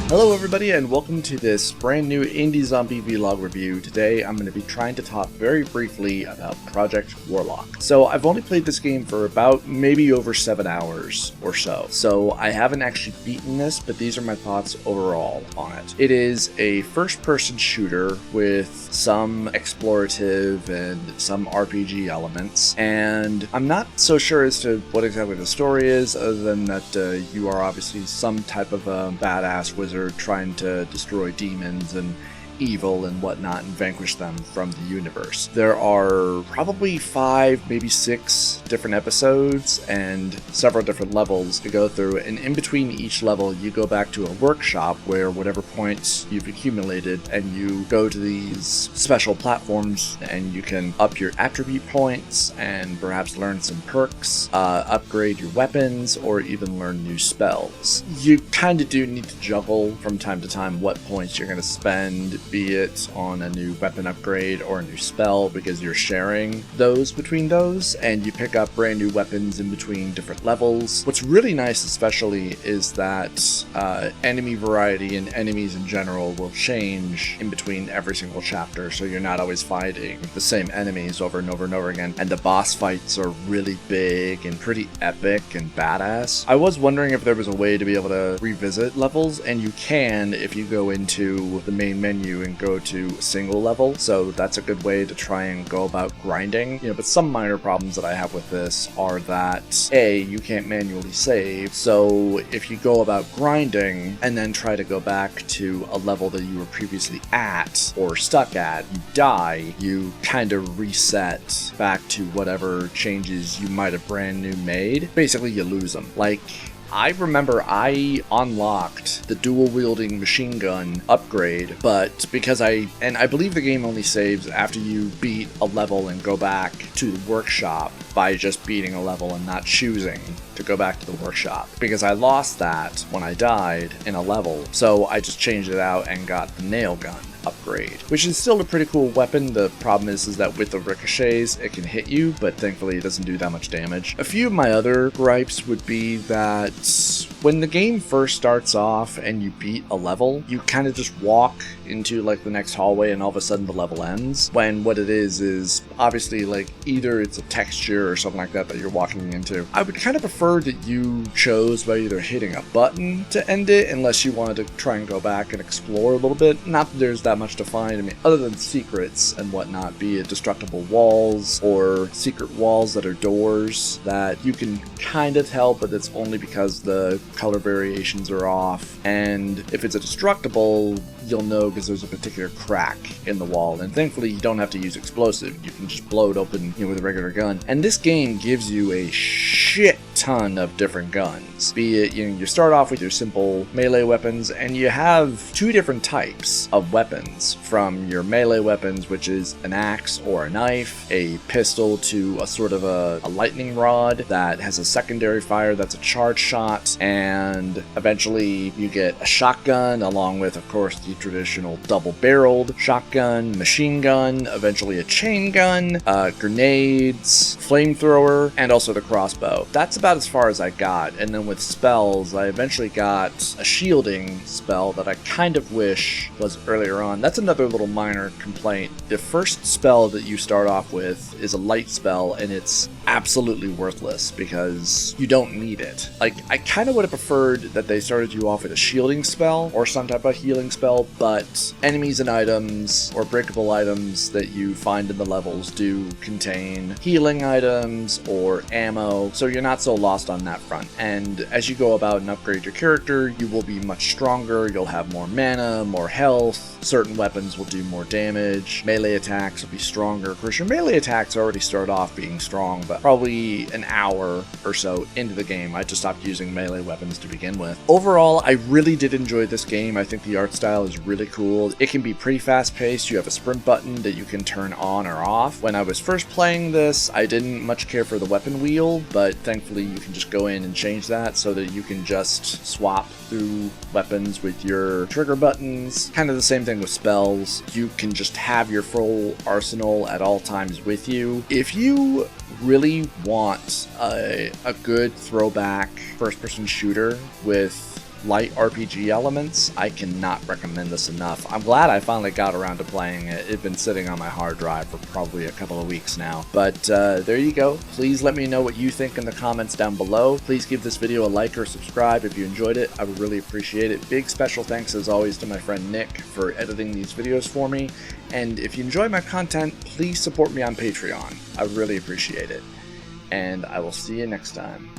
Hello everybody and welcome to this brand new indie zombie vlog review. Today I'm going to be trying to talk very briefly about Project Warlock. So I've only played this game for about maybe over 7 hours or so. So I haven't actually beaten this, but these are my thoughts overall on it. It is a first-person shooter with some explorative and some RPG elements, and I'm not so sure as to what exactly the story is, other than that you are obviously some type of a badass wizard trying to destroy demons and evil and whatnot and vanquish them from the universe. There are probably 5, maybe 6 different episodes and several different levels to go through, and in between each level you go back to a workshop where whatever points you've accumulated, and you go to these special platforms and you can up your attribute points and perhaps learn some perks, upgrade your weapons, or even learn new spells. You kind of do need to juggle from time to time what points you're going to spend, be it on a new weapon upgrade or a new spell, because you're sharing those between those, and you pick up brand new weapons in between different levels. What's really nice especially is that enemy variety and enemies in general will change in between every single chapter, so you're not always fighting the same enemies over and over and over again, and the boss fights are really big and pretty epic and badass. I was wondering if there was a way to be able to revisit levels, and you can if you go into the main menu and go to a single level, so that's a good way to try and go about grinding. But some minor problems that I have with this are that A, you can't manually save, so if you go about grinding and then try to go back to a level that you were previously at or stuck at, you die, you kind of reset back to whatever changes you might have brand new made. Basically you lose them. Like, I remember I unlocked the dual-wielding machine gun upgrade, but because I believe the game only saves after you beat a level and go back to the workshop by just beating a level and not choosing to go back to the workshop, because I lost that when I died in a level, so I just changed it out and got the nail gun upgrade, which is still a pretty cool weapon. The problem is that with the ricochets it can hit you, but thankfully it doesn't do that much damage. A few of my other gripes would be that when the game first starts off and you beat a level, you kind of just walk into like the next hallway and all of a sudden the level ends, when what it is obviously like either it's a texture or something like that you're walking into. I would kind of prefer that you chose by either hitting a button to end it, unless you wanted to try and go back and explore a little bit. Not that there's that much to find, I mean, other than secrets and whatnot, be it destructible walls or secret walls that are doors that you can kind of tell, but it's only because the color variations are off, and if it's a destructible, you'll know because there's a particular crack in the wall, and thankfully you don't have to use explosive. You can just blow it open, with a regular gun. And this game gives you a shit ton of different guns. Be it, you start off with your simple melee weapons, and you have 2 different types of weapons, from your melee weapons, which is an axe or a knife, a pistol, to a sort of a lightning rod that has a secondary fire that's a charge shot, and eventually you get a shotgun, along with, of course, the traditional double-barreled shotgun, machine gun, eventually a chain gun, grenades, flamethrower, and also the crossbow. That's about as far as I got, and then with spells, I eventually got a shielding spell that I kind of wish was earlier on. That's another little minor complaint. The first spell that you start off with is a light spell, and it's absolutely worthless because you don't need it. Like, I kind of would have preferred that they started you off with a shielding spell or some type of healing spell, but enemies and items or breakable items that you find in the levels do contain healing items or ammo, so you're not so lost on that front. And as you go about and upgrade your character, you will be much stronger, you'll have more mana, more health, certain weapons will do more damage, melee attacks will be stronger. Of course, your melee attacks already start off being strong, but probably an hour or so into the game, I just stopped using melee weapons to begin with. Overall, I really did enjoy this game. I think the art style is really cool. It can be pretty fast-paced. You have a sprint button that you can turn on or off. When I was first playing this, I didn't much care for the weapon wheel, but thankfully you can just go in and change that so that you can just swap through weapons with your trigger buttons. Kind of the same thing with spells. You can just have your full arsenal at all times with you. If you really want a good throwback first-person shooter with light RPG elements, I cannot recommend this enough. I'm glad I finally got around to playing it. It'd been sitting on my hard drive for probably a couple of weeks now. But there you go. Please let me know what you think in the comments down below. Please give this video a like or subscribe if you enjoyed it. I would really appreciate it. Big special thanks as always to my friend Nick for editing these videos for me. And if you enjoy my content, please support me on Patreon. I would really appreciate it. And I will see you next time.